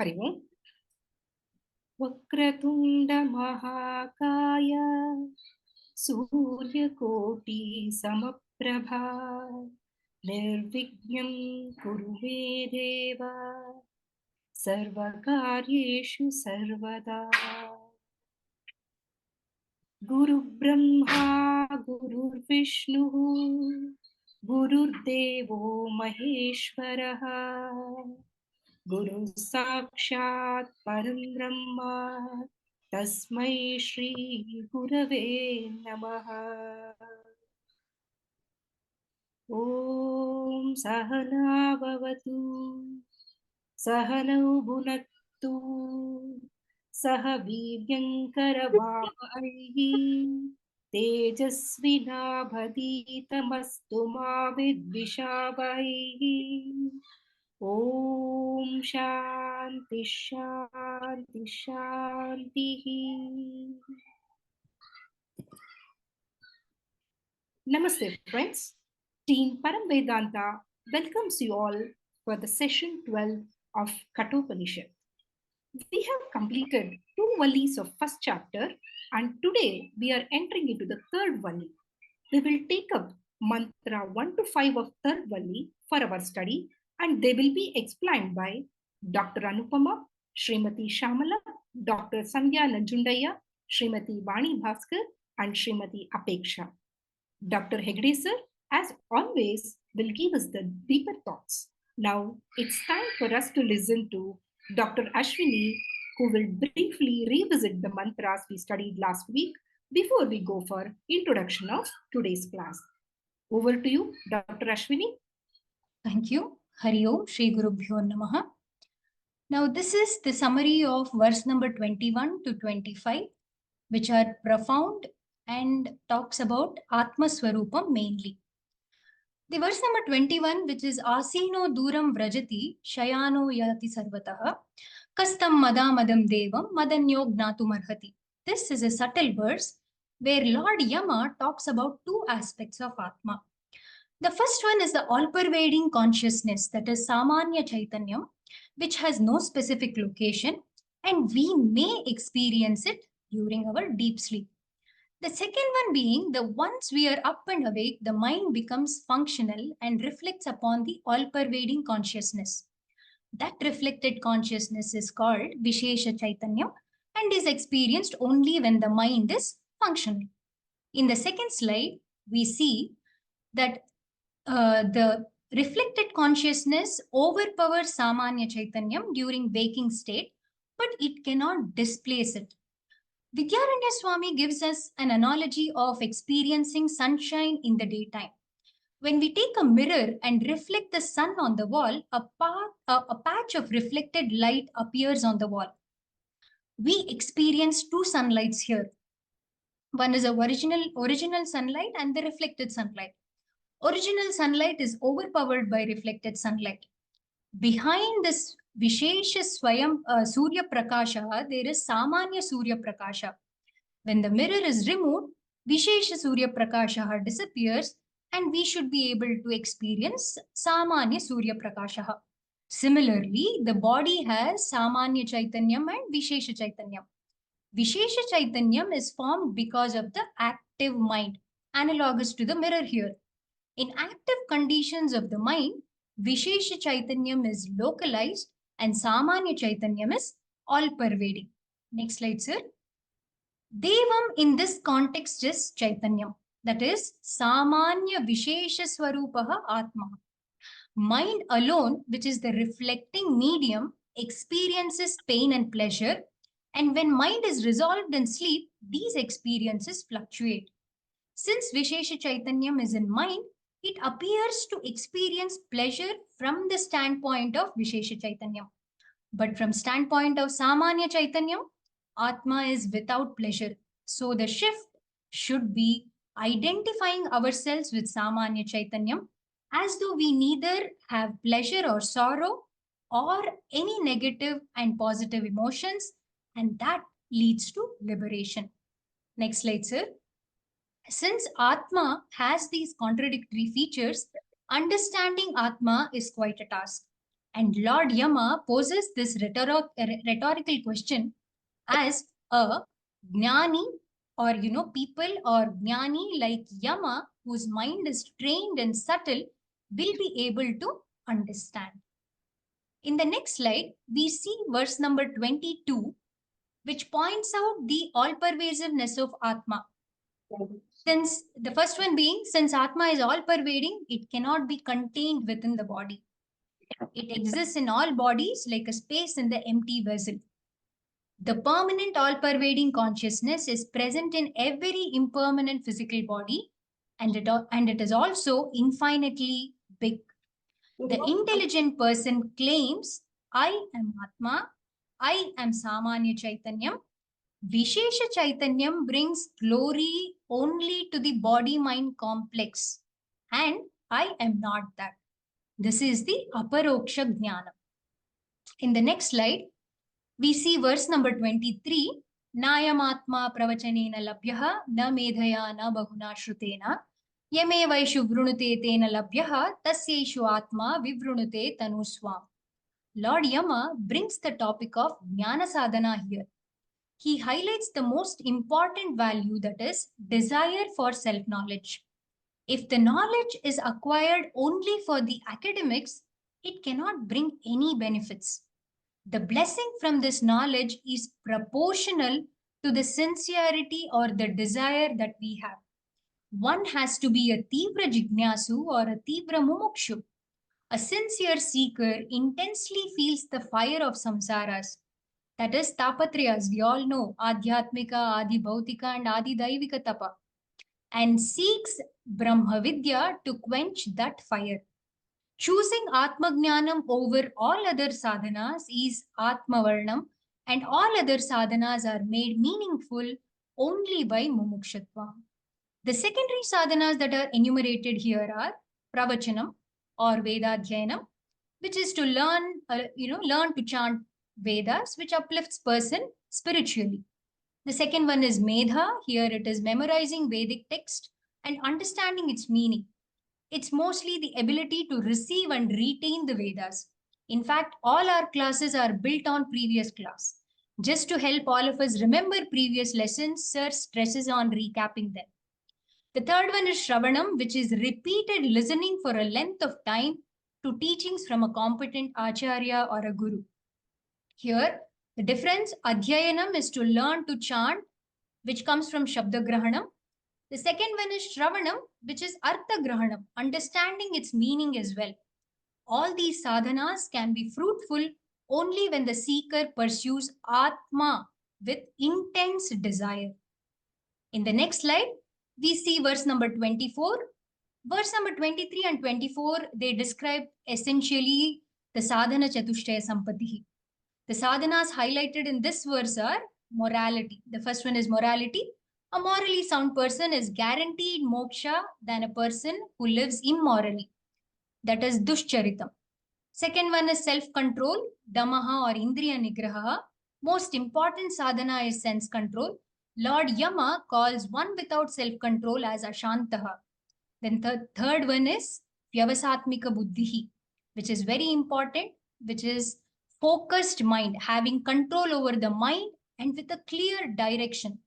Hari Om. Vakratunda Mahakaya Suryakoti Samaprabha Nirvighnem Kuru me Deva Sarvakaryeshu Sarvada. Guru Brahma Guru Vishnu Guru Devo Maheshwaraha Guru Sakshat Param Brahma Tasmai Shri Gurave Namaha. Om Sahana Bhavatu Sahanau Bhunaktu Saha Viryankaravaihi Tejasvinabhaditamastu ma vidvishavaihi. Om Shanti Shanti Shanti. Namaste friends. Team Param Vedanta welcomes you all for the session 12 of Kathopanishad. We have completed 2 vallis of first chapter and today we are entering into the third valli. We will take up mantra 1 to 5 of third valli for our study and they will be explained by Dr. Anupama, Srimati Shamala, Dr. Sandhya Nanjundaya, Srimati Vani Bhaskar and Srimati Apeksha. Dr. Hegde sir, as always, will give us the deeper thoughts. Now it's time for us to listen to Dr. Ashwini, who will briefly revisit the mantras we studied last week before we go for introduction of today's class. Over to you, Dr. Ashwini. Thank you. Hari Om, Shri Gurubhyo Namaha. Now, this is the summary of verse number 21 to 25, which are profound and talks about Atma Swarupam mainly. The verse number 21, which is Asino Duram Vrajati Shayano Yati Sarvataha Kastam Madam Devam Madanyo Gnatumarhati. This is a subtle verse where Lord Yama talks about 2 aspects of Atma. The first one is the all-pervading consciousness, that is Samanya Chaitanyam, which has no specific location and we may experience it during our deep sleep. The second one being the once we are up and awake, the mind becomes functional and reflects upon the all-pervading consciousness. That reflected consciousness is called Vishesha Chaitanyam and is experienced only when the mind is functional. In the second slide, we see that the reflected consciousness overpowers Samanya Chaitanyam during waking state, but it cannot displace it. Vidyaranya Swami gives us an analogy of experiencing sunshine in the daytime. When we take a mirror and reflect the sun on the wall, a patch of reflected light appears on the wall. We experience 2 sunlights here. One is the original sunlight and the reflected sunlight. Original sunlight is overpowered by reflected sunlight. Behind this Vishesha Surya Prakasha, there is Samanya Surya Prakasha. When the mirror is removed, Vishesha Surya Prakasha disappears and we should be able to experience Samanya Surya Prakasha. Similarly, the body has Samanya Chaitanyam and Vishesha Chaitanyam. Vishesha Chaitanyam is formed because of the active mind, analogous to the mirror here. In active conditions of the mind, Vishesha Chaitanyam is localized and Samanya Chaitanyam is all-pervading. Next slide, sir. Devam in this context is Chaitanyam, that is Samanya Vishesha Swarupaha Atma. Mind alone, which is the reflecting medium, experiences pain and pleasure, and when mind is resolved in sleep, these experiences fluctuate. Since Vishesha Chaitanyam is in mind, it appears to experience pleasure from the standpoint of Vishesha Chaitanyam. But from standpoint of Samanya Chaitanyam, Atma is without pleasure. So the shift should be identifying ourselves with Samanya Chaitanyam as though we neither have pleasure or sorrow or any negative and positive emotions, and that leads to liberation. Next slide, sir. Since Atma has these contradictory features, understanding Atma is quite a task. And Lord Yama poses this rhetorical question as a jnani, or people or jnani like Yama, whose mind is trained and subtle, will be able to understand. In the next slide, we see verse number 22, which points out the all pervasiveness of Atma. Since the first one being, since Atma is all pervading, it cannot be contained within the body. It exists in all bodies like a space in the empty vessel. The permanent all pervading consciousness is present in every impermanent physical body, and it is also infinitely big. The intelligent person claims, I am Atma, I am Samanya Chaitanyam. Vishesha Chaitanyam brings glory only to the body mind complex, and I am not that. This is the Aparoksha Jnana. In the next slide, we see verse number 23. Nayamatma pravachanena labhyaha na medhaya na bahuna shrutena yame vaishu vrunute tena labhyaha tasyeshu atma vivrunute tanuswam. Lord Yama brings the topic of jnana sadhana here. He highlights the most important value, that is desire for self-knowledge. If the knowledge is acquired only for the academics, it cannot bring any benefits. The blessing from this knowledge is proportional to the sincerity or the desire that we have. One has to be a Tivra Jignasu or a Tivra Mumukshu. A sincere seeker intensely feels the fire of samsaras. That is tapatriyas, we all know, Adhyatmika, Adi Bhautika, and Adi Daivika Tapa, and seeks Brahmavidya to quench that fire. Choosing Atmajnanam over all other sadhanas is Atmavarnam, and all other sadhanas are made meaningful only by Mumukshatva. The secondary sadhanas that are enumerated here are Pravachanam or Vedadhyanam, which is to learn to chant Vedas, which uplifts person spiritually. The second one is Medha. Here it is memorizing Vedic text and understanding its meaning. It's mostly the ability to receive and retain the Vedas. In fact, all our classes are built on previous class. Just to help all of us remember previous lessons, Sir stresses on recapping them. The third one is Shravanam, which is repeated listening for a length of time to teachings from a competent acharya or a guru. Here, the difference, Adhyayanam is to learn to chant, which comes from Shabda Grahanam. The second one is Shravanam, which is Artha Grahanam, understanding its meaning as well. All these sadhanas can be fruitful only when the seeker pursues Atma with intense desire. In the next slide, we see verse number 24. Verse number 23 and 24, they describe essentially the sadhana chatushtaya sampatihi. The sadhanas highlighted in this verse are morality. The first one is morality. A morally sound person is guaranteed moksha than a person who lives immorally. That is dushcharitam. Second one is self-control, damaha or indriya nigraha. Most important sadhana is sense control. Lord Yama calls one without self-control as ashantaha. Then the third one is vyavasatmika buddhihi, which is very important, which is focused mind, having control over the mind and with a clear direction.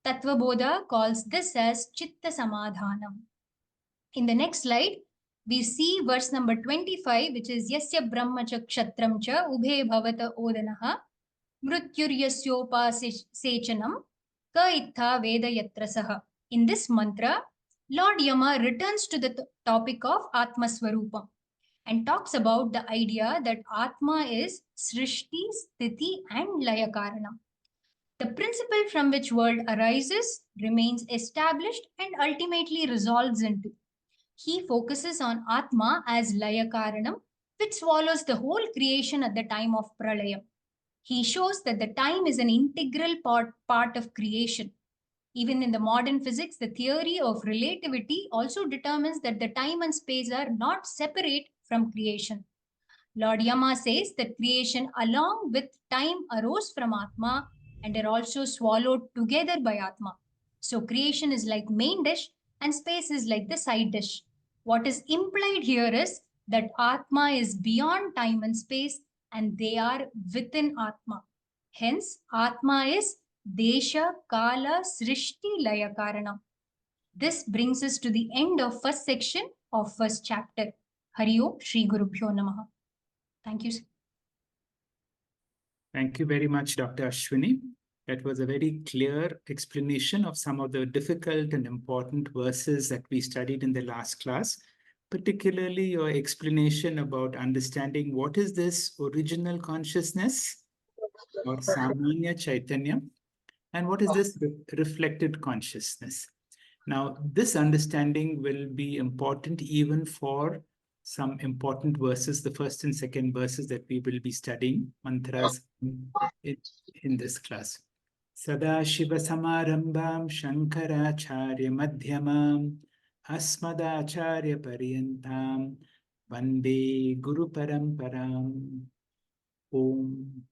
Tattva Bodha calls this as chitta samadhanam. In the neach slide, we see verse number 25, which is yasya brahma cha kshatram cha ubhe bhavata odanaha mrutyuryasyopa ka ittha veda yatrasaha. In this mantra, Lord Yama returns to the topic of Atma Swarupam and talks about the idea that Atma is Srishti, Sthiti and Laya Karanam. The principle from which world arises, remains established and ultimately resolves into. He focuses on Atma as Laya Karanam, which swallows the whole creation at the time of Pralayam. He shows that the time is an integral part of creation. Even in the modern physics, the theory of relativity also determines that the time and space are not separate from creation. Lord Yama says that creation along with time arose from Atma and are also swallowed together by Atma. So creation is like main dish and space is like the side dish. What is implied here is that Atma is beyond time and space and they are within Atma. Hence, Atma is Desha, Kala, Srishti, Laya Karana. This brings us to the end of first section of first chapter. Hari Om, Shri Gurubhyo Namaha. Thank you. Thank you very much, Dr. Ashwini. That was a very clear explanation of some of the difficult and important verses that we studied in the last class, particularly your explanation about understanding what is this original consciousness or Samanya Chaitanya and what is this reflected consciousness. Now, this understanding will be important even for some important verses, the first and second verses that we will be studying, mantras in this class. Sada Shiva Samarambam Shankaracharya Madhyamam Asmadacharya Paryantam Vande Guru Paramparam. Om.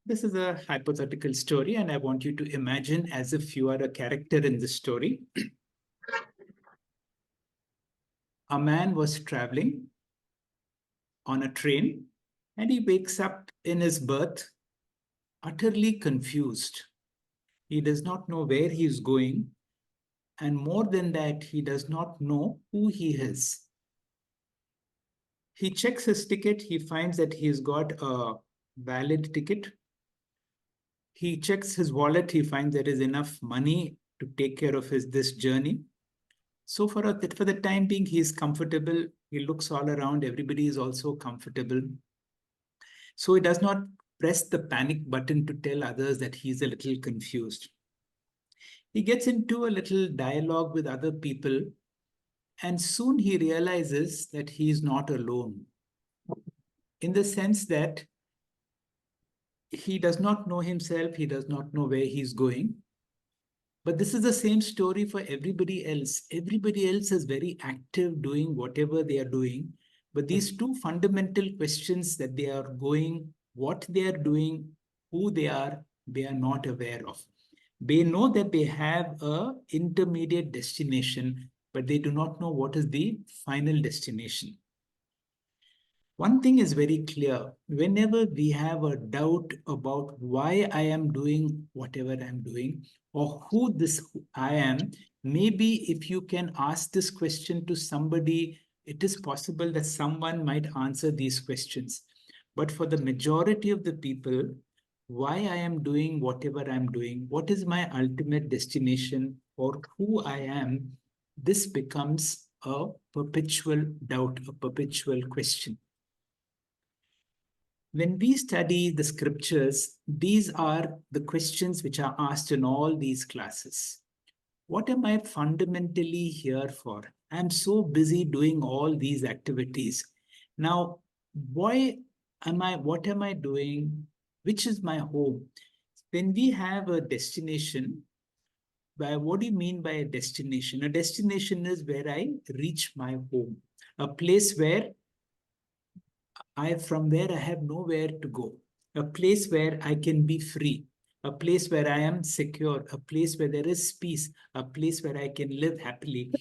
This is a hypothetical story, and I want you to imagine as if you are a character in the story. A man was traveling on a train, and he wakes up in his berth utterly confused. He does not know where he is going, and more than that, he does not know who he is. He checks his ticket. He finds that he's got a valid ticket. He checks his wallet. He finds there is enough money to take care of this journey. So for the time being, he is comfortable. He looks all around. Everybody is also comfortable. So he does not press the panic button to tell others that he's a little confused. He gets into a little dialogue with other people, and soon he realizes that he is not alone, in the sense that he does not know himself, he does not know where he's going. But this is the same story for everybody else. Everybody else is very active doing whatever they are doing. But these two fundamental questions that they are going, what they are doing, who they are not aware of. They know that they have an intermediate destination, but they do not know what is the final destination. One thing is very clear. Whenever we have a doubt about why I am doing whatever I'm doing or who I am, maybe if you can ask this question to somebody, it is possible that someone might answer these questions. But for the majority of the people, why I am doing whatever I'm doing, what is my ultimate destination or who I am, this becomes a perpetual doubt, a perpetual question. When we study the scriptures, these are the questions which are asked in all these classes. What am I fundamentally here for? I'm so busy doing all these activities. Now, what am I doing? Which is my home? When we have a destination, what do you mean by a destination? A destination is where I reach my home, a place where from where I have nowhere to go, a place where I can be free, a place where I am secure, a place where there is peace, a place where I can live happily.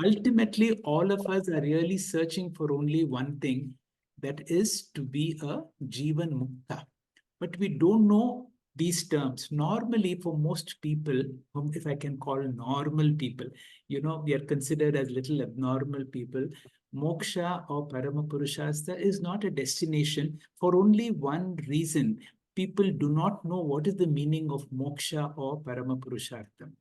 Ultimately, all of us are really searching for only one thing, that is to be a Jivan Mukta. But we don't know these terms. Normally, for most people, if I can call normal people, we are considered as little abnormal people. Moksha or Paramapurushashtha is not a destination for only one reason. People do not know what is the meaning of moksha or Paramapurushartha.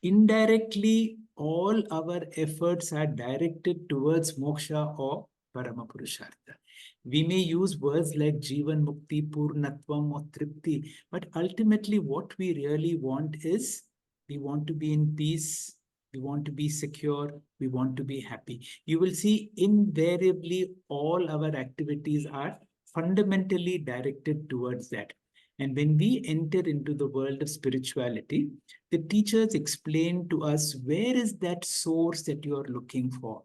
Indirectly, all our efforts are directed towards moksha or Paramapurushartha. We may use words like Jivan Mukti, Purnatvam or Tripti, but ultimately what we really want is, we want to be in peace, we want to be secure, we want to be happy. You will see invariably all our activities are fundamentally directed towards that. And when we enter into the world of spirituality, the teachers explain to us, where is that source that you are looking for?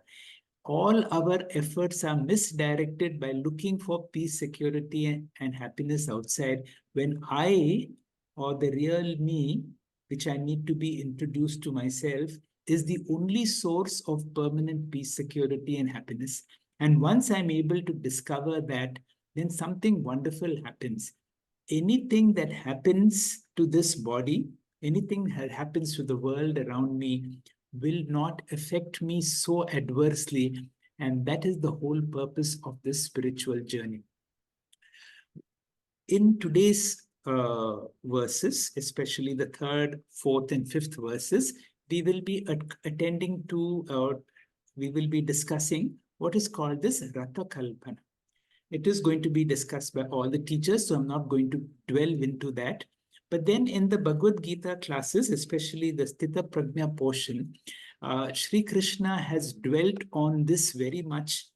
All our efforts are misdirected by looking for peace, security, and happiness outside, when I, or the real me, which I need to be introduced to myself, is the only source of permanent peace, security, and happiness. And once I'm able to discover that, then something wonderful happens. Anything that happens to this body, anything that happens to the world around me, will not affect me so adversely. And that is the whole purpose of this spiritual journey. In today's verses, especially the third, fourth, and fifth verses, we will be attending to, we will be discussing what is called this Ratha Kalpana. It is going to be discussed by all the teachers, so I'm not going to delve into that. But then in the Bhagavad Gita classes, especially the Sthita Prajna portion, Sri Krishna has dwelt on this very much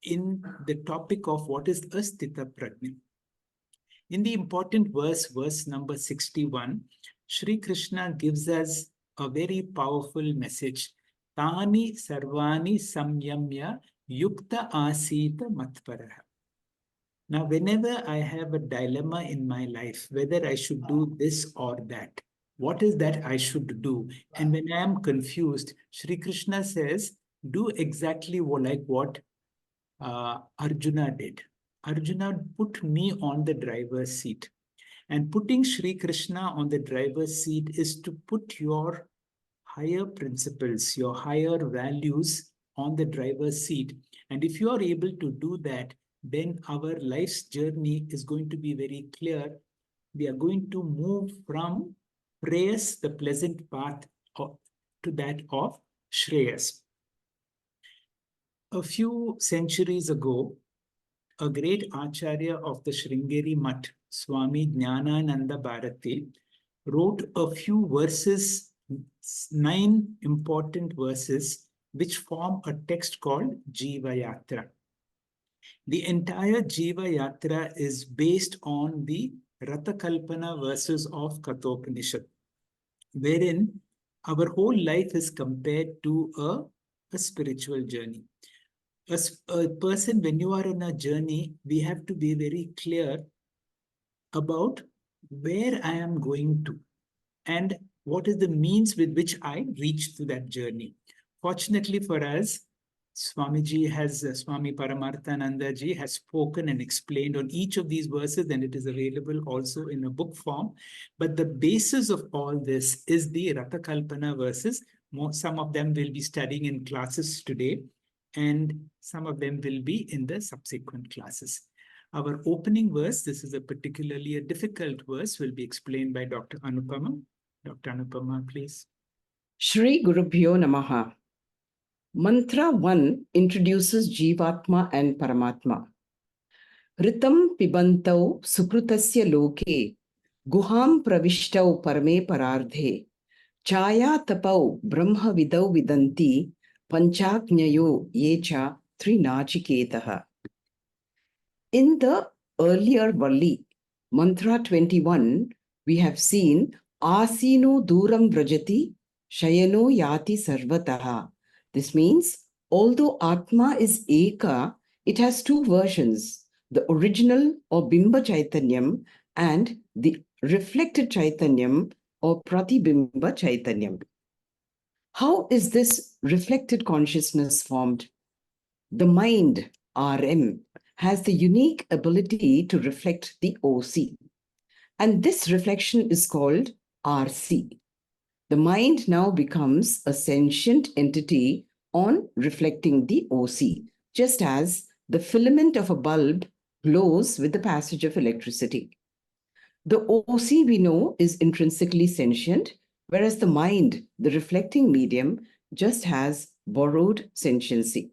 in the topic of what is a Sthita Prajna. In the important verse, verse number 61, Sri Krishna gives us a very powerful message. Tani sarvani samyamya yukta asita matparaha. Now, whenever I have a dilemma in my life, whether I should do this or that, what is that I should do? And when I am confused, Sri Krishna says, do exactly like what Arjuna did. Arjuna put me on the driver's seat. And putting Sri Krishna on the driver's seat is to put your higher principles, your higher values on the driver's seat. And if you are able to do that, then our life's journey is going to be very clear. We are going to move from prayers, the pleasant path, to that of Shreyas. A few centuries ago, a great Acharya of the Sringeri Mutt, Swami Jnanananda Bharati, wrote a few verses, 9 important verses, which form a text called Jiva Yatra. The entire Jiva Yatra is based on the Ratha Kalpana verses of Kathopanishad, wherein our whole life is compared to a spiritual journey. As a person, when you are on a journey, we have to be very clear about where I am going to and what is the means with which I reach to that journey. Fortunately for us, Swami Paramarthananda ji has spoken and explained on each of these verses, and it is available also in a book form. But the basis of all this is the Ratha Kalpana verses. Some of them will be studying in classes today, and some of them will be in the subsequent classes. Our opening verse, this is a particularly difficult verse, will be explained by Dr. Anupama. Dr. Anupama, please. Shri Gurubhyo Namaha. Mantra 1 introduces Jivatma and Paramatma. Ritam pibantau sukrutasya loke, guham pravishtau parame parardhe, chaya tapau brahma vidau vidanti, panchagnayo yecha trinachiketaha. In the earlier Valli, Mantra 21, we have seen Asino Duram Vrajati, Shayano Yati Sarvataha. This means, although Atma is Eka, it has two versions, the original or Bimba Chaitanyam and the reflected Chaitanyam or Pratibimba Chaitanyam. How is this reflected consciousness formed? The mind, RM, has the unique ability to reflect the OC. And this reflection is called RC. The mind now becomes a sentient entity on reflecting the OC, just as the filament of a bulb glows with the passage of electricity. The OC we know is intrinsically sentient, whereas the mind, the reflecting medium, just has borrowed sentiency.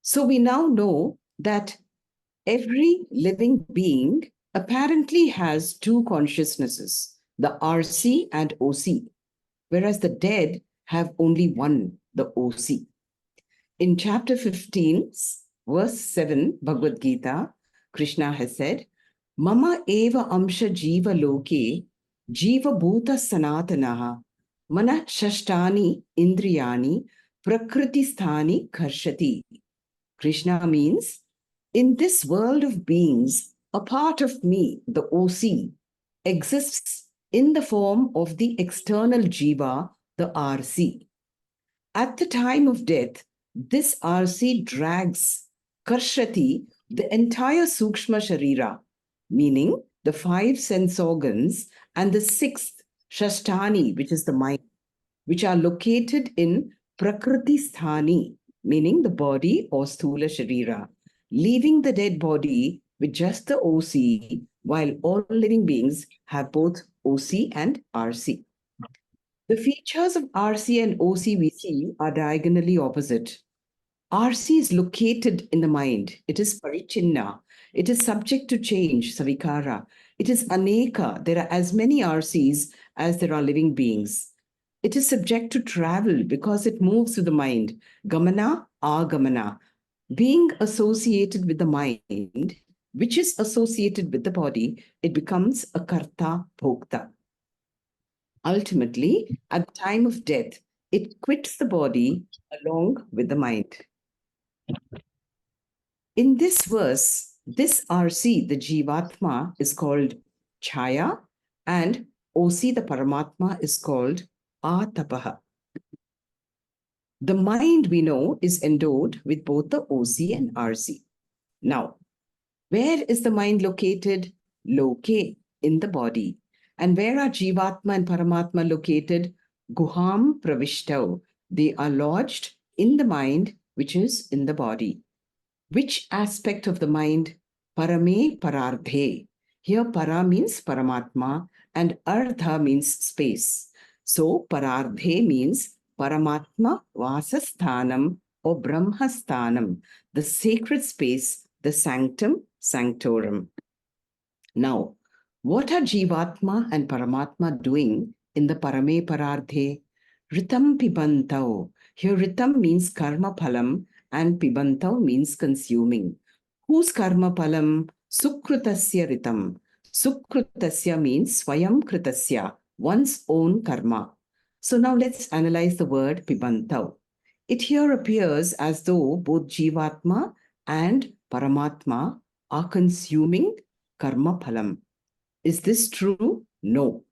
So we now know that every living being apparently has two consciousnesses, the RC and OC, whereas the dead have only one, the OC. In chapter 15, verse 7, Bhagavad Gita, Krishna has said, Mama eva amsha jiva loke, jiva bhuta sanatanaha, mana shashtani indriyani, prakriti sthani karshati. Krishna means, in this world of beings, a part of me, the OC, exists in the form of the external jiva, the RC. At the time of death, this RC drags Karshati, the entire Sukshma Sharira, meaning the 5 sense organs, and the 6th Shashtani, which is the mind, which are located in Prakriti Sthani, meaning the body or Sthula Sharira, leaving the dead body with just the OC, while all living beings have both OC and RC. The features of RC and OC we see are diagonally opposite. RC is located in the mind. It is parichinna. It is subject to change, savikara. It is aneka. There are as many RCs as there are living beings. It is subject to travel because it moves through the mind. Gamana, agamana. Being associated with the mind, which is associated with the body, it becomes a karta bhokta. Ultimately, at the time of death, it quits the body along with the mind. In this verse, this RC, the Jivatma, is called Chaya, and OC, the Paramatma, is called Atapaha. The mind, we know, is endowed with both the OC and RC. Now, where is the mind located? Loke, in the body. And where are Jivatma and Paramatma located? Guham Pravishtav. They are lodged in the mind, which is in the body. Which aspect of the mind? Parame Parardhe. Here para means Paramatma and Ardha means space. So Parardhe means Paramatma Vasasthanam or Brahmasthanam, the sacred space, the sanctum sanctorum. Now, what are Jivatma and Paramatma doing in the Parame Parardhe? Ritam Pibantau. Here Ritam means karma phalam and Pibantau means consuming. Whose karma phalam? Sukrutasya Ritam. Sukrutasya means Swayam Kritasya, one's own karma. So now let's analyze the word Pibantau. It here appears as though both Jivatma and Paramatma are consuming karma phalam. Is this true? No.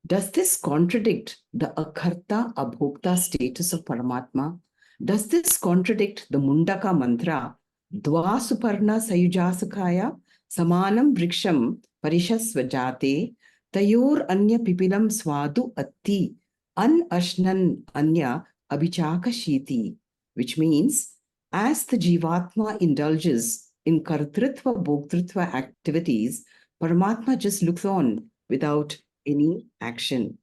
Does this contradict the akarta abhokta status of Paramatma? Does this contradict the Mundaka mantra, Dvasuparna Sayujasakaya Samanam Vriksham Parishasvajate Tayor Anya Pipilam Swadu Atti An Ashnan Anya Abhichaka Shiti, which means as the Jivatma indulges in kartritva bhoktritva activities, Paramatma just looks on without any action.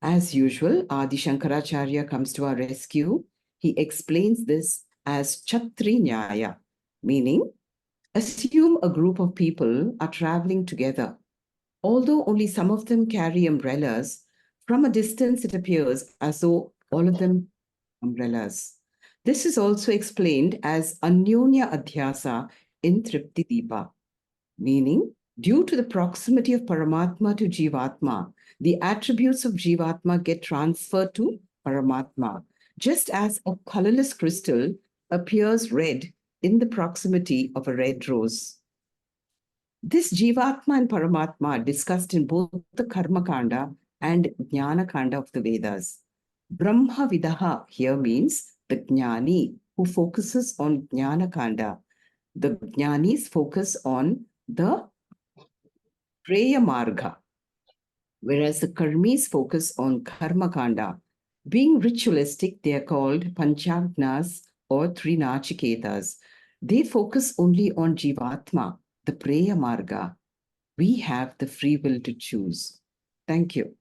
As usual, Adi Shankaracharya comes to our rescue. He explains this as Chatri Nyaya, meaning assume a group of people are traveling together. Although only some of them carry umbrellas, from a distance it appears as though all of them umbrellas. This is also explained as Anyonya Adhyasa in Tripti Deepa, meaning due to the proximity of Paramatma to Jivatma, the attributes of Jivatma get transferred to Paramatma, just as a colorless crystal appears red in the proximity of a red rose. This Jivatma and Paramatma are discussed in both the Karma Kanda and Jnana Kanda of the Vedas. Brahma Vidaha here means the Jnani who focuses on Jnana Kanda. The Jnanis focus on the Preya Marga, whereas the Karmis focus on Karma Kanda. Being ritualistic, they are called Panchagnas or Trinachiketas. They focus only on Jivatma, the Preya Marga. We have the free will to choose. Thank you.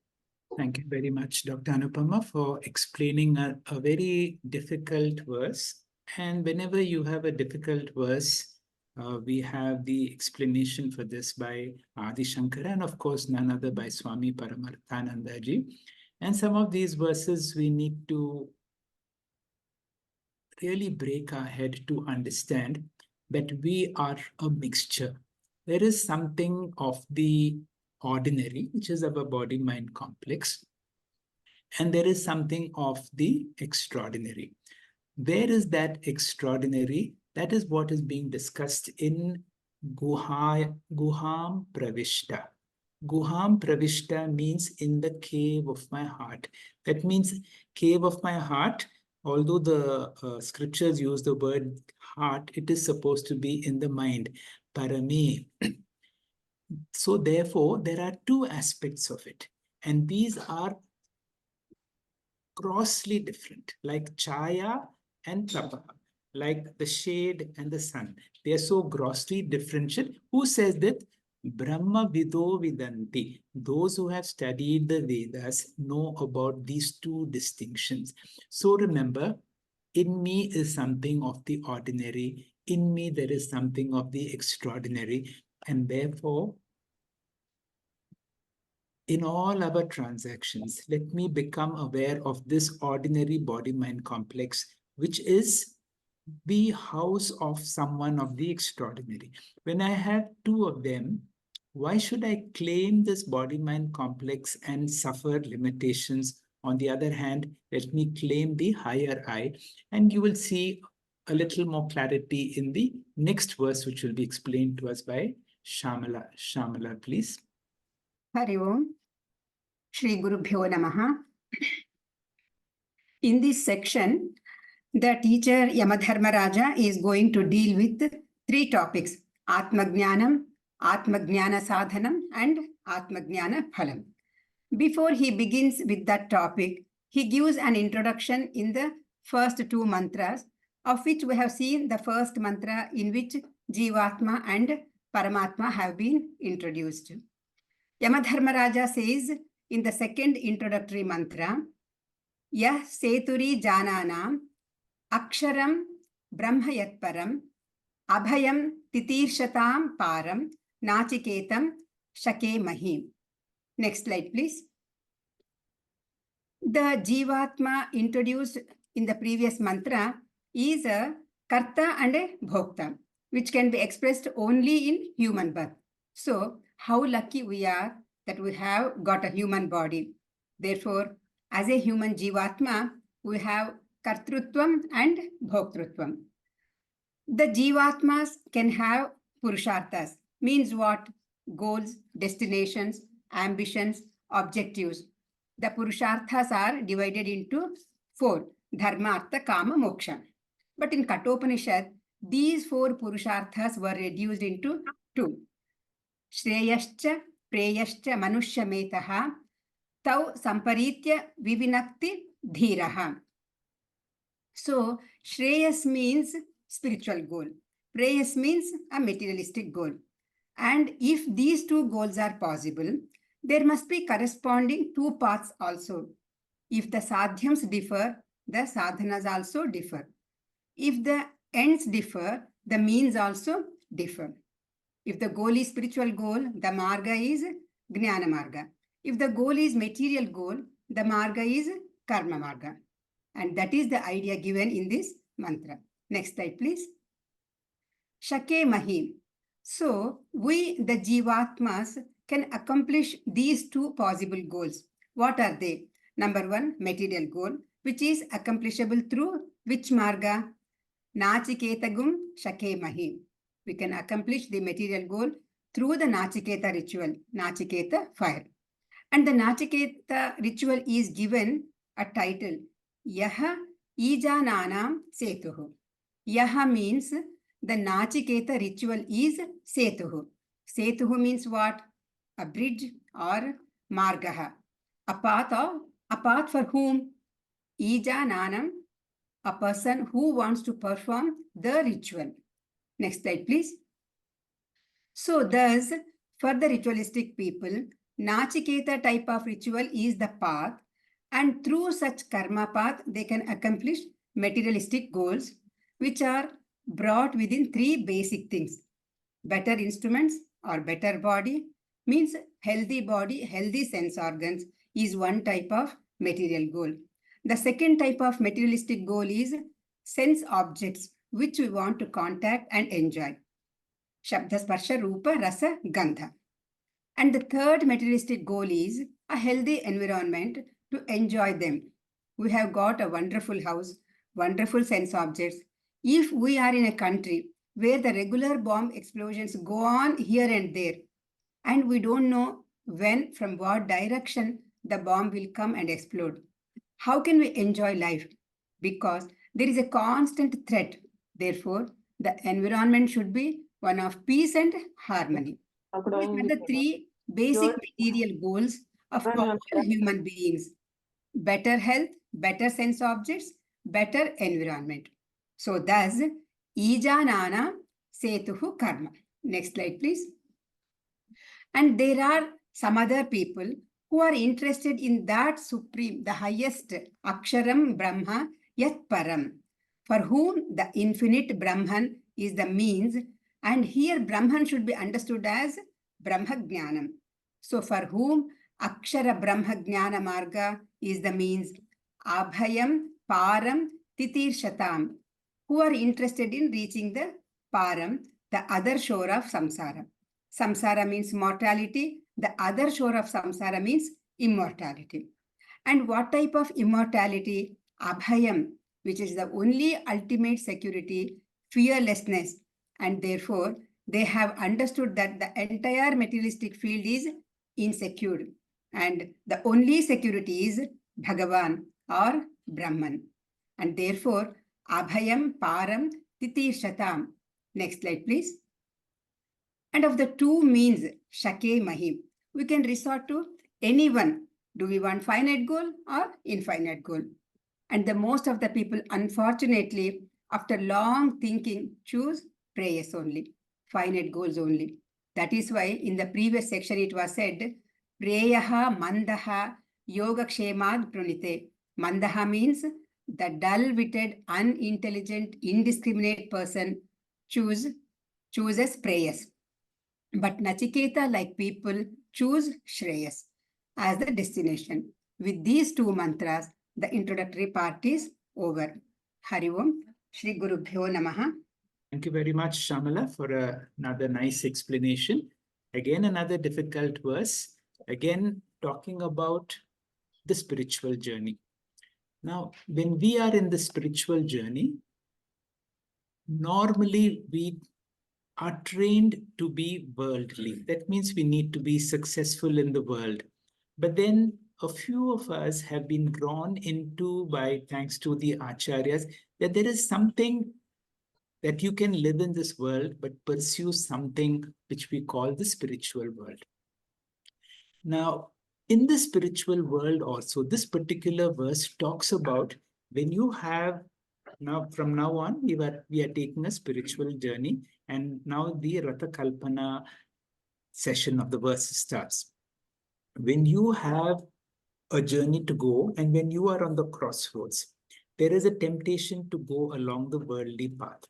Thank you very much, Dr. Anupama, for explaining a very difficult verse. And whenever you have a difficult verse, we have the explanation for this by Adi Shankara, and of course, none other by Swami Paramarthanandaji. And some of these verses we need to really break our head to understand that we are a mixture. There is something of the ordinary, which is our body-mind complex, and there is something of the extraordinary. Where is that extraordinary? That is what is being discussed in Guham Pravishta. Guham Pravishta means in the cave of my heart. That means cave of my heart. Although the scriptures use the word heart, it is supposed to be in the mind. Parame. So therefore, there are two aspects of it. And these are grossly different, like chaya and tapa, like the shade and the sun. They are so grossly differential. Who says that? Brahma Vido Vidanti. Those who have studied the Vedas know about these two distinctions. So remember, in me is something of the ordinary. In me, there is something of the extraordinary. And therefore, in all our transactions, let me become aware of this ordinary body-mind complex, which is the house of someone of the extraordinary. When I have two of them, why should I claim this body-mind complex and suffer limitations? On the other hand, let me claim the higher I, and you will see a little more clarity in the next verse, which will be explained to us by Shamala. Shamala, please. Hari Om. Shri Gurubhyo Namaha. In this section, the teacher Yamadharmaraja is going to deal with three topics: Atmajnanam, Atmajnana Sadhanam, and Atmajnana Phalam. Before he begins with that topic, he gives an introduction in the first two mantras, of which we have seen the first mantra in which Jivatma and Paramatma have been introduced. Yamadharmaraja says in the second introductory mantra, Yah Seturi Jananam Aksharam Brahmayatparam Abhayam Titirshatam Param Nachiketam Shake Mahim. Next slide, please. The Jivatma introduced in the previous mantra is a Karta and a Bhokta, which can be expressed only in human birth. So, how lucky we are that we have got a human body. Therefore, as a human Jivatma, we have Kartrutvam and Bhoktrutvam. The Jivatmas can have Purusharthas, means what? Goals, destinations, ambitions, objectives. The Purusharthas are divided into four: Dharma, Artha, Kama, Moksha. But in Kathopanishad, these four Purusharthas were reduced into two: Shreyascha, Preyascha, Manushya Tau Samparitya Vivinakti Dhiraha. So, Shreyas means spiritual goal. Preyas means a materialistic goal. And if these two goals are possible, there must be corresponding two paths also. If the sadhyams differ, the sadhanas also differ. If the ends differ, the means also differ. If the goal is spiritual goal, the marga is Jnana Marga. If the goal is material goal, the marga is Karma Marga. And that is the idea given in this mantra. Next slide, please. Shake Mahim. So, we, the Jivatmas, can accomplish these two possible goals. What are they? Number one, material goal, which is accomplishable through which marga? Nachiketagum Shake Mahim. We can accomplish the material goal through the Nachiketa ritual, Nachiketa fire. And the Nachiketa ritual is given a title, Yaha Ijananam Setuhu. Yaha means the Nachiketa ritual is Setuhu. Setuhu means what? A bridge or Margaha. A path for whom? Ijananam, a person who wants to perform the ritual. Next slide, please. So thus, for the ritualistic people, Nachiketa type of ritual is the path, and through such karma path, they can accomplish materialistic goals, which are brought within three basic things. Better instruments or better body means healthy body, healthy sense organs is one type of material goal. The second type of materialistic goal is sense objects, which we want to contact and enjoy. Shabda, Sparsha, Rupa, Rasa, Gandha. And the third materialistic goal is a healthy environment to enjoy them. We have got a wonderful house, wonderful sense objects. If we are in a country where the regular bomb explosions go on here and there, and we don't know when, from what direction the bomb will come and explode. How can we enjoy life? Because there is a constant threat. Therefore, the environment should be one of peace and harmony. These are the three basic material goals of all human beings: better health, better sense objects, better environment. So, thus, Ijanana Setuhu Karma. Next slide, please. And there are some other people who are interested in that supreme, the highest, Aksharam Brahma Yat Param, for whom the infinite Brahman is the means. And here Brahman should be understood as Brahma Jnanam. So for whom Akshara Brahma Jnana Marga is the means, Abhayam Param Titir Shatam, who are interested in reaching the Param, the other shore of samsara. Samsara means mortality. The other shore of samsara means immortality. And what type of immortality? Abhayam, which is the only ultimate security, fearlessness. And therefore, they have understood that the entire materialistic field is insecure. And the only security is Bhagavan or Brahman. And therefore, Abhayam Param Titir Shatam. Next slide, please. And of the two means, Shake Mahim, we can resort to anyone. Do we want finite goal or infinite goal? And the most of the people, unfortunately, after long thinking, choose prayers only, finite goals only. That is why in the previous section it was said, Preyaha Mandaha Yogakshemad Prunite. Mandaha means the dull-witted, unintelligent, indiscriminate person chooses prayers. But Nachiketa, like people, choose Shreyas as the destination. With these two mantras, the introductory part is over. Hari Om, Shri Guru Bhyo Namaha. Thank you very much, Shamala, for another nice explanation. Again, another difficult verse. Again, talking about the spiritual journey. Now, when we are in the spiritual journey, normally we are trained to be worldly. That means we need to be successful in the world. But then a few of us have been drawn into, by thanks to the acharyas, that there is something that you can live in this world, but pursue something which we call the spiritual world. Now, in the spiritual world also, this particular verse talks about when you have, now from now on, we are taking a spiritual journey, and now the Ratha Kalpana session of the verse starts. When you have a journey to go, and when you are on the crossroads, there is a temptation to go along the worldly path.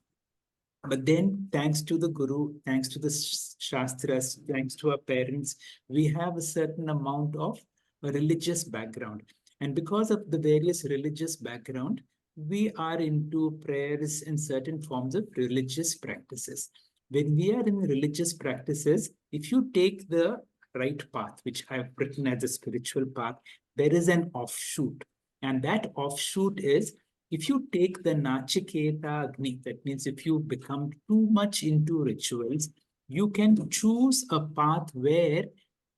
But then, thanks to the Guru, thanks to the Shastras, thanks to our parents, we have a certain amount of a religious background. And because of the various religious background, we are into prayers and certain forms of religious practices. When we are in religious practices, if you take the right path, which I have written as a spiritual path, there is an offshoot. And that offshoot is, if you take the Nachiketa Agni, that means if you become too much into rituals, you can choose a path where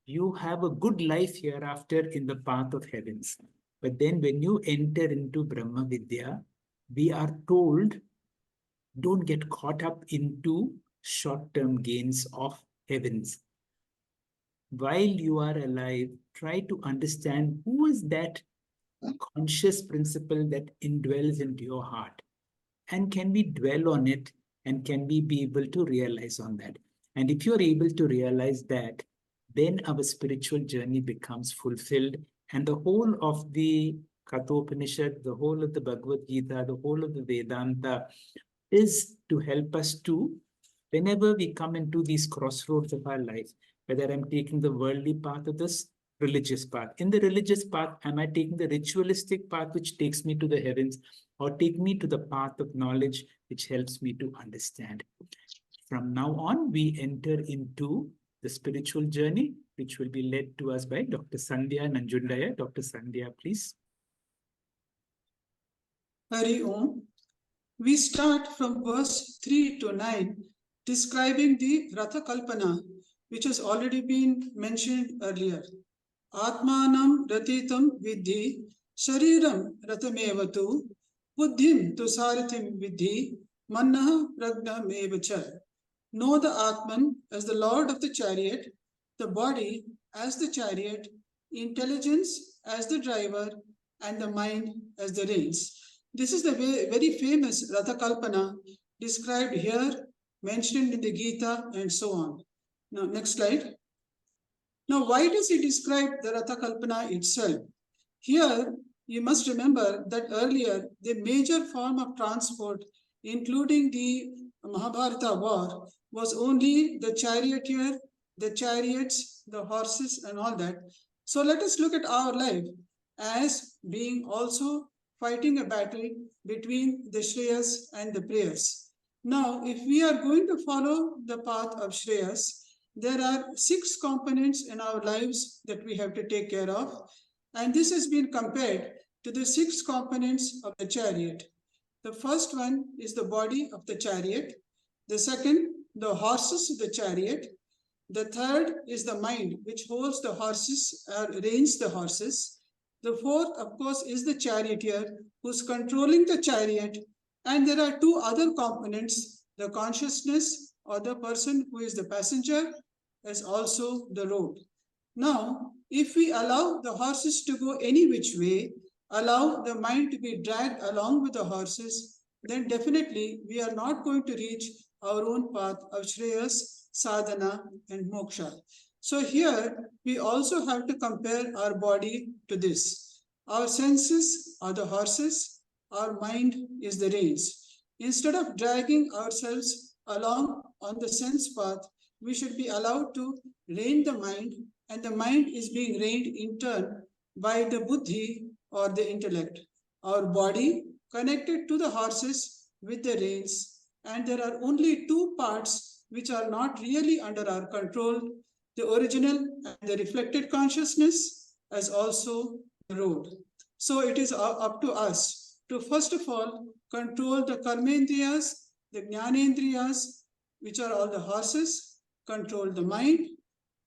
you have a good life hereafter in the path of heavens. But then when you enter into Brahma Vidya, we are told, don't get caught up into short-term gains of heavens. While you are alive, try to understand who is that conscious principle that indwells into your heart, and can we dwell on it, and can we be able to realize on that? And if you're able to realize that, then our spiritual journey becomes fulfilled, and the whole of the Kathopanishad, the whole of the Bhagavad Gita, the whole of the Vedanta is to help us to, whenever we come into these crossroads of our life, whether I'm taking the worldly path or this religious path. In the religious path, am I taking the ritualistic path which takes me to the heavens, or take me to the path of knowledge which helps me to understand? From now on, we enter into the spiritual journey, which will be led to us by Dr. Sandhya Nanjundaya. Dr. Sandhya, please. Hari Om. We start from verse 3 to 9, describing the Ratha Kalpana, which has already been mentioned earlier. Atmanam ratitam vidhi, shariram ratamevatu, buddhim tu sarathim vidhi, mannaha pragnamevacha. Know the Atman as the Lord of the chariot, the body as the chariot, intelligence as the driver, and the mind as the reins. This is the very famous Ratha Kalpana described here, mentioned in the Gita, and so on. Now, next slide. Now, why does he describe the Ratha Kalpana itself? Here, you must remember that earlier, the major form of transport, including the Mahabharata war, was only the charioteer, the chariots, the horses, and all that. So let us look at our life as being also fighting a battle between the Shreyas and the Preyas. Now, if we are going to follow the path of Shreyas, there are 6 components in our lives that we have to take care of, and this has been compared to the 6 components of the chariot. The first one is the body of the chariot. The second, the horses of the chariot. The third is the mind, which holds the horses, reins the horses. The fourth, of course, is the charioteer, who's controlling the chariot. And there are 2 other components, the consciousness, or the person who is the passenger, as also the road. Now, if we allow the horses to go any which way, allow the mind to be dragged along with the horses, then definitely we are not going to reach our own path of Shreyas, Sadhana, and Moksha. So here we also have to compare our body to this. Our senses are the horses, our mind is the reins. Instead of dragging ourselves along on the sense path, we should be allowed to rein the mind, and the mind is being reined in turn by the buddhi or the intellect. Our body connected to the horses with the reins, and there are only 2 parts which are not really under our control, the original and the reflected consciousness, as also the road. So it is up to us to first of all control the karmendriyas, the jnanendriyas, which are all the horses, control the mind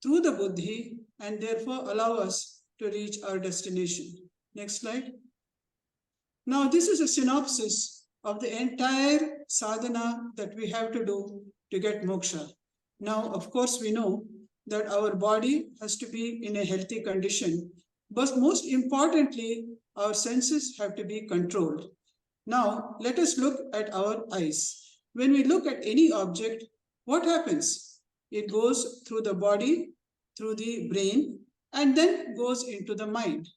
through the buddhi, and therefore allow us to reach our destination. Next slide. Now, this is a synopsis of the entire sadhana that we have to do to get moksha. Now, of course, we know that our body has to be in a healthy condition, but most importantly, our senses have to be controlled. Now, let us look at our eyes. When we look at any object, what happens? It goes through the body, through the brain, and then goes into the mind.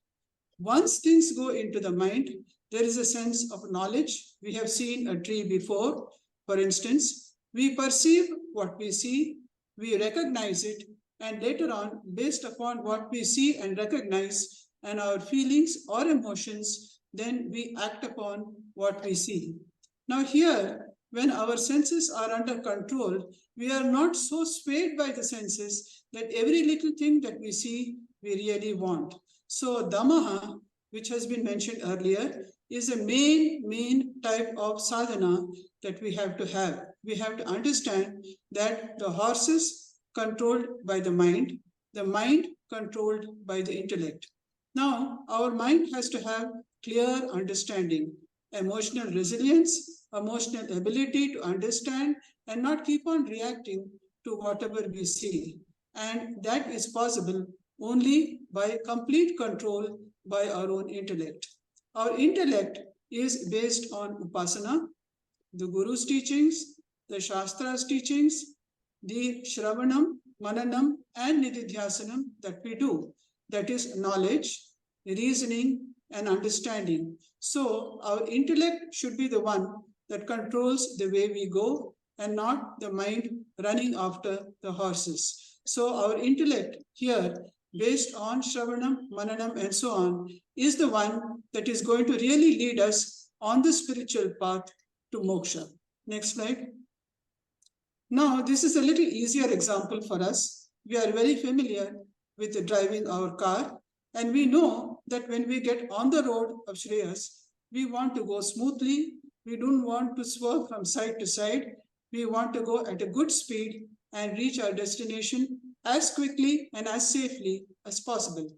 Once things go into the mind, there is a sense of knowledge. We have seen a tree before. For instance, we perceive what we see, we recognize it, and later on, based upon what we see and recognize and our feelings or emotions, then we act upon what we see. Now here, when our senses are under control, we are not so swayed by the senses that every little thing that we see, we really want. So Damaha, which has been mentioned earlier, is a main type of sadhana that we have to have. We have to understand that the horses controlled by the mind controlled by the intellect. Now, our mind has to have clear understanding, emotional resilience, emotional ability to understand and not keep on reacting to whatever we see. And that is possible only by complete control by our own intellect. Our intellect is based on upasana, the Guru's teachings, the Shastra's teachings, the Shravanam, Mananam, and Nididhyasanam that we do. That is knowledge, reasoning, and understanding. So our intellect should be the one that controls the way we go and not the mind running after the horses. So our intellect here, based on Shravanam, Mananam, and so on, is the one that is going to really lead us on the spiritual path to moksha. Next slide. Now, this is a little easier example for us. We are very familiar with driving our car, and we know that when we get on the road of Shreyas, we want to go smoothly. We don't want to swerve from side to side. we want to go at a good speed and reach our destination as quickly and as safely as possible.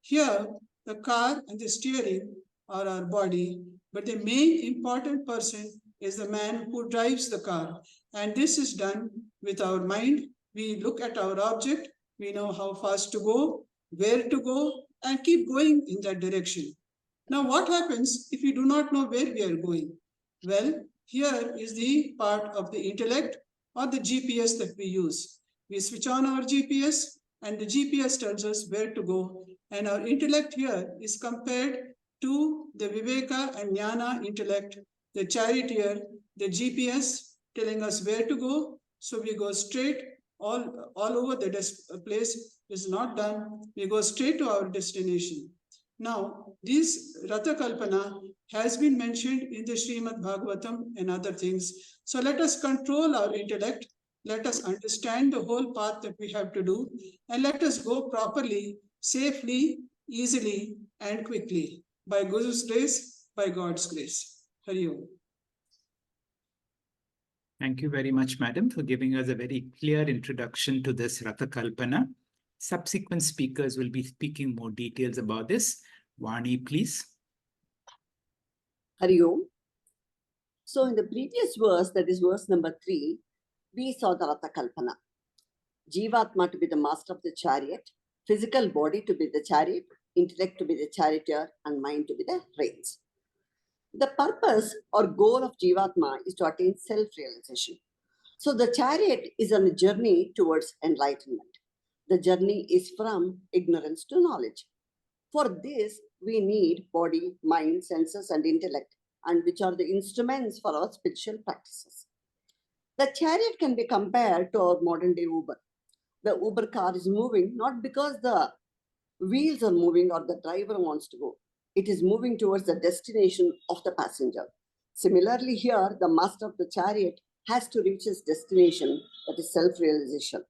Here, the car and the steering are our body, but the main important person is the man who drives the car. And this is done with our mind. We look at our object, we know how fast to go, where to go, and keep going in that direction. Now, what happens if we do not know where we are going? Well, here is the part of the intellect or the GPS that we use. We switch on our GPS and the GPS tells us where to go. And our intellect here is compared to the Viveka and Jnana intellect, the charioteer, the GPS telling us where to go. So we go straight all over the place is not done. We go straight to our destination. Now, this Ratha Kalpana has been mentioned in the Srimad Bhagavatam and other things. So let us control our intellect. Let us understand the whole path that we have to do, and let us go properly, safely, easily, and quickly. By Guru's grace, by God's grace. Hari Om. Thank you very much, madam, for giving us a very clear introduction to this Ratha Kalpana. Subsequent speakers will be speaking more details about this. Vani, please. Hari Om. So in the previous verse, that is verse number 3, we saw the Ratha Kalpana. Jivatma to be the master of the chariot, physical body to be the chariot, intellect to be the charioteer, and mind to be the reins. The purpose or goal of Jivatma is to attain self-realization. So the chariot is on a journey towards enlightenment. The journey is from ignorance to knowledge. For this, we need body, mind, senses, and intellect, and which are the instruments for our spiritual practices. The chariot can be compared to our modern day Uber. The Uber car is moving not because the wheels are moving or the driver wants to go. It is moving towards the destination of the passenger. Similarly, here, the master of the chariot has to reach his destination, that is self-realization.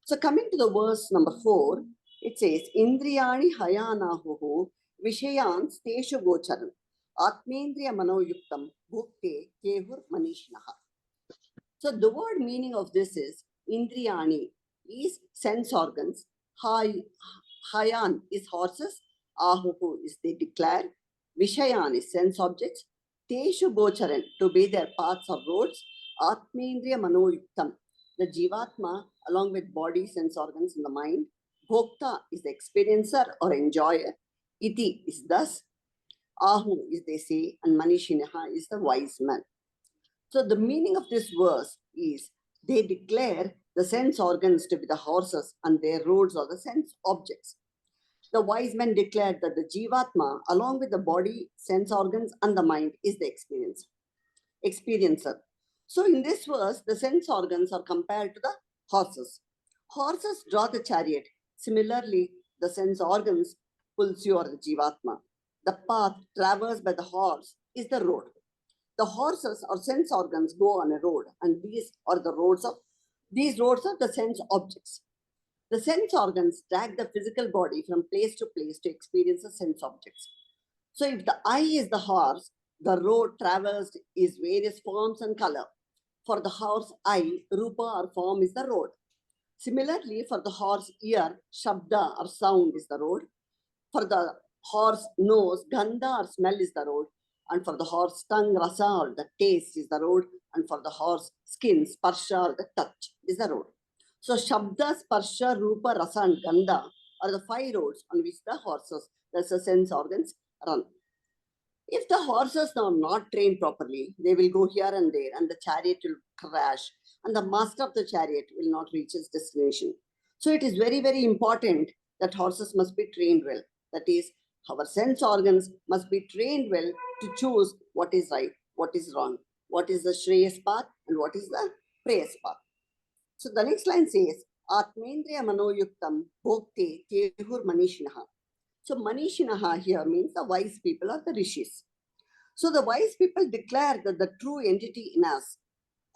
So coming to the verse number 4, it says, Indriyani hayanahuhu vishayan steshu gocharam atmendriya manoyuktam bhukte kehur manishnaha. So the word meaning of this is Indriyani is sense organs, Hayan is horses, Ahuhu is they declare, Vishayan is sense objects, Teshu Gocharan to be their paths or roads, Atmendriya Manoyuktam, the Jivatma along with body, sense organs in the mind, Bhokta is the experiencer or enjoyer, Iti is thus, Ahu is they say, and Manishinaha is the wise man. So the meaning of this verse is they declare the sense organs to be the horses and their roads are the sense objects. The wise men declared that the Jivatma, along with the body, sense organs, and the mind, is the experiencer. So in this verse, the sense organs are compared to the horses. Horses draw the chariot. Similarly, the sense organs pulls you or the Jivatma. The path traversed by the horse is the road. The horses or sense organs go on a road, and these are the roads of the sense objects. The sense organs drag the physical body from place to place to experience the sense objects. So if the eye is the horse, the road traversed is various forms and color. For the horse eye, rupa or form is the road. Similarly, for the horse ear, shabda or sound is the road. For the horse nose, gandha or smell is the road. And for the horse tongue, rasa or the taste is the road. And for the horse skin, sparsha or the touch is the road. So shabda, sparsha, rupa, rasa and gandha are the 5 roads on which the horses, the sense organs, run. If the horses are not trained properly, they will go here and there and the chariot will crash and the master of the chariot will not reach his destination. So it is very, very important that horses must be trained well. That is, our sense organs must be trained well to choose what is right, what is wrong, what is the Shreyas path and what is the Preyas path. So the next line says, Atmendriya Manoyuktam Bhokte Tehur Manishinaha. So Manishinaha here means the wise people or the rishis. So the wise people declare that the true entity in us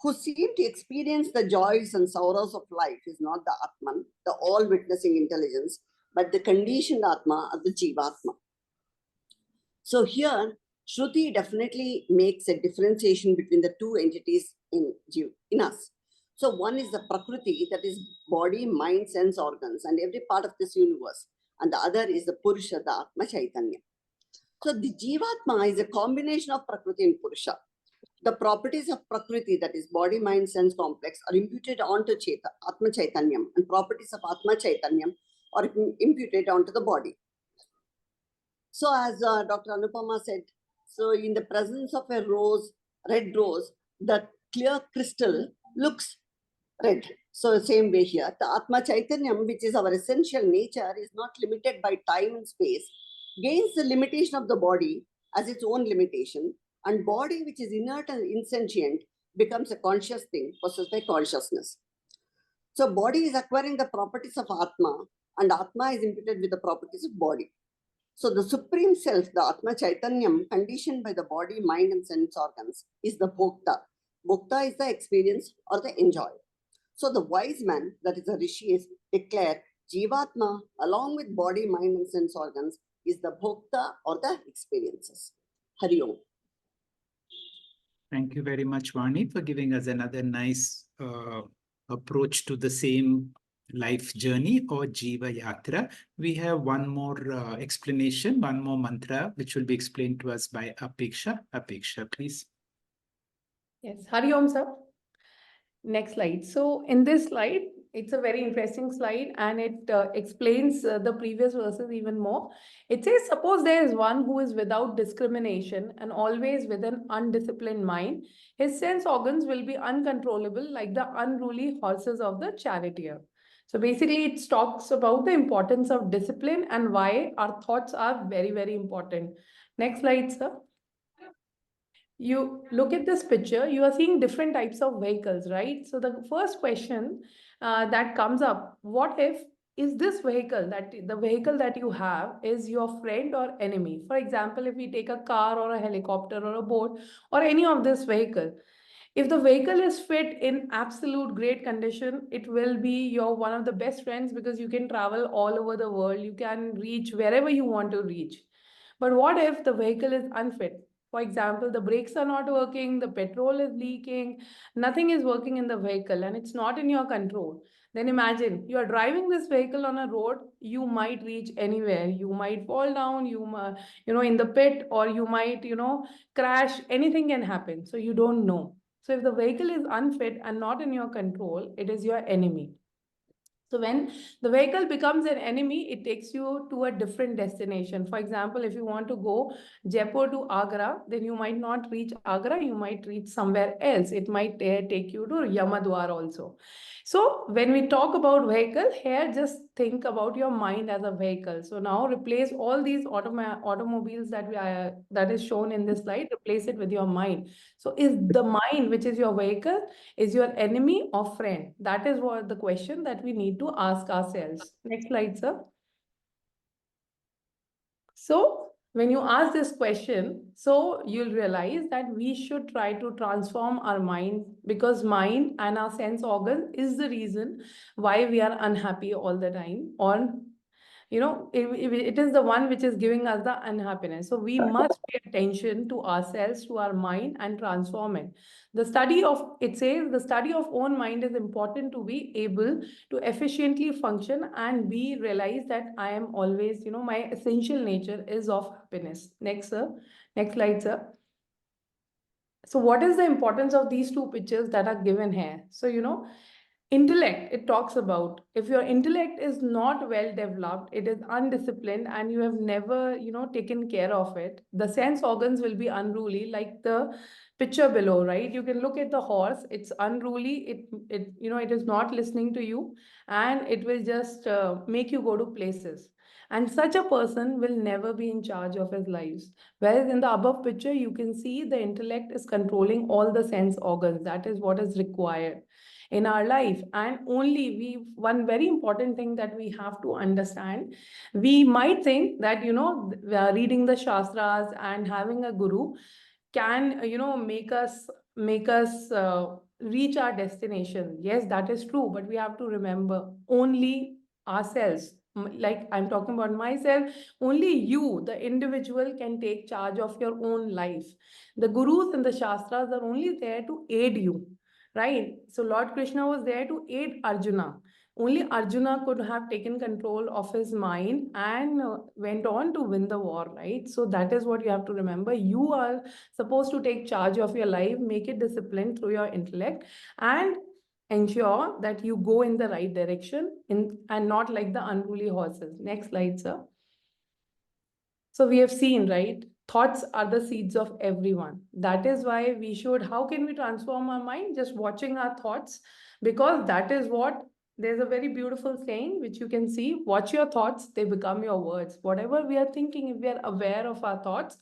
who seem to experience the joys and sorrows of life is not the Atman, the all-witnessing intelligence, but the conditioned Atma or the Jivatma. So here, Shruti definitely makes a differentiation between the two entities in us. So one is the Prakriti, that is body, mind, sense organs, and every part of this universe. And the other is the Purusha, the Atma Chaitanya. So the Jivatma is a combination of Prakriti and Purusha. The properties of Prakriti, that is body, mind, sense complex, are imputed onto Atma Chaitanyam, and properties of Atma Chaitanyam are imputed onto the body. So as Dr. Anupama said, so in the presence of a rose, red rose, the clear crystal looks red. So same way here, the Atma Chaitanyam, which is our essential nature, is not limited by time and space, gains the limitation of the body as its own limitation, and body, which is inert and insentient, becomes a conscious thing possessed by consciousness. So body is acquiring the properties of Atma, and Atma is imputed with the properties of body. So the Supreme Self, the Atma Chaitanyam, conditioned by the body, mind, and sense organs, is the Bhokta. Bhokta is the experience or the enjoyer. So the wise man, that is the rishis, declare Jivatma, along with body, mind, and sense organs, is the Bhokta or the experiences. Hari Om. Thank you very much, Vani, for giving us another nice approach to the same life journey or Jiva Yatra. We have one more explanation, one more mantra, which will be explained to us by Apeksha. Apeksha, please. Yes, Hari Om, sir. Next slide. So in this slide, it's a very interesting slide and it explains the previous verses even more. It says, suppose there is one who is without discrimination and always with an undisciplined mind, his sense organs will be uncontrollable like the unruly horses of the charioteer. So basically it talks about the importance of discipline and why our thoughts are very, very important. Next slide, sir. You look at this picture, you are seeing different types of vehicles, right? So the first question that comes up, what if is this vehicle, that the vehicle that you have is your friend or enemy? For example, if we take a car or a helicopter or a boat or any of this vehicle, if the vehicle is fit in absolute great condition, it will be your one of the best friends because you can travel all over the world, you can reach wherever you want to reach. But what if the vehicle is unfit? For example, the brakes are not working, the petrol is leaking, nothing is working in the vehicle and it's not in your control. Then imagine you are driving this vehicle on a road, you might reach anywhere. You might fall down, you might, in the pit, or you might, crash. Anything can happen. So you don't know. So if the vehicle is unfit and not in your control, it is your enemy. So when the vehicle becomes an enemy, it takes you to a different destination. For example, if you want to go Jaipur to Agra, then you might not reach Agra, you might reach somewhere else. It might take you to Yamadwar also. So when we talk about vehicle, here just think about your mind as a vehicle. So now replace all these automobiles that is shown in this slide, replace it with your mind. So is the mind, which is your vehicle, is your enemy or friend? That is what the question that we need to ask ourselves. Next slide, sir. So when you ask this question, so you'll realize that we should try to transform our mind, because mind and our sense organ is the reason why we are unhappy all the time, or it is the one which is giving us the unhappiness. So we must pay attention to ourselves, to our mind, and transform it. It says the study of own mind is important to be able to efficiently function, and we realize that I am always, my essential nature is of happiness. Next, sir. Next slide, sir. So what is the importance of these two pictures that are given here? So, intellect, it talks about if your intellect is not well developed, it is undisciplined, and you have never taken care of it, the sense organs will be unruly, like the picture below, right? You can look at the horse, it's unruly, it is not listening to you, and it will just make you go to places, and such a person will never be in charge of his lives. Whereas in the above picture, you can see the intellect is controlling all the sense organs. That is what is required in our life. And only one very important thing that we have to understand, we might think that reading the shastras and having a guru can make us reach our destination. Yes, that is true, but we have to remember only ourselves like I'm talking about myself, only you, the individual, can take charge of your own life. The gurus and the shastras are only there to aid you, right? So Lord Krishna was there to aid Arjuna. Only Arjuna could have taken control of his mind and went on to win the war, right? So that is what you have to remember. You are supposed to take charge of your life, make it disciplined through your intellect, and ensure that you go in the right direction and not like the unruly horses. Next slide, sir. So we have seen, right? Thoughts are the seeds of everyone. That is why we should, how can we transform our mind? Just watching our thoughts, because that is what, there's a very beautiful saying which you can see, watch your thoughts, they become your words. Whatever we are thinking, if we are aware of our thoughts,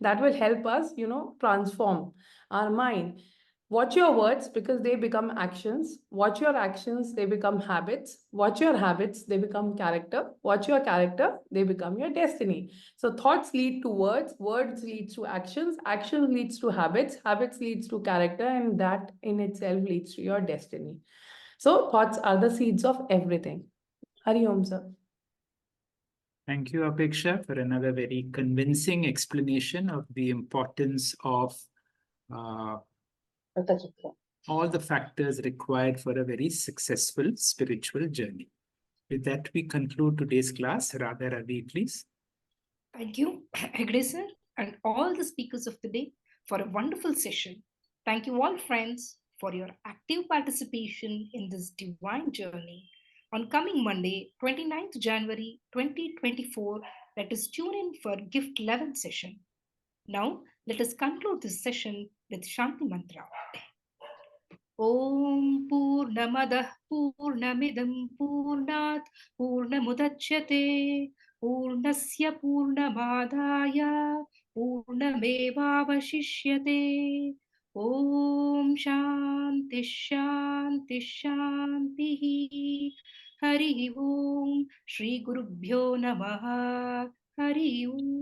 that will help us, transform our mind. Watch your words because they become actions. Watch your actions, they become habits. Watch your habits, they become character. Watch your character, they become your destiny. So thoughts lead to words, words leads to actions, actions leads to habits, habits leads to character, and that in itself leads to your destiny. So thoughts are the seeds of everything. Hari Om, sir. Thank you, Apeksha, for another very convincing explanation of the importance of all the factors required for a very successful spiritual journey. With that, we conclude today's class. Radha Ravi, please. Thank you, Hegde sir, and all the speakers of the day for a wonderful session. Thank you all, friends, for your active participation in this divine journey. On coming Monday, 29th January 2024, let us tune in for Gift 11 session. Now, let us conclude this session with Shanti Mantra. ॐ पूर्णमदः पूर्णमिदं पूर्णात् पूर्णमुदच्यते पूर्णस्य पूर्णमादाय पूर्णमेवावशिष्यते ॐ शान्ति शान्ति शान्तिः हरिः ॐ श्रीगुरुभ्यो नमः हरि ओम्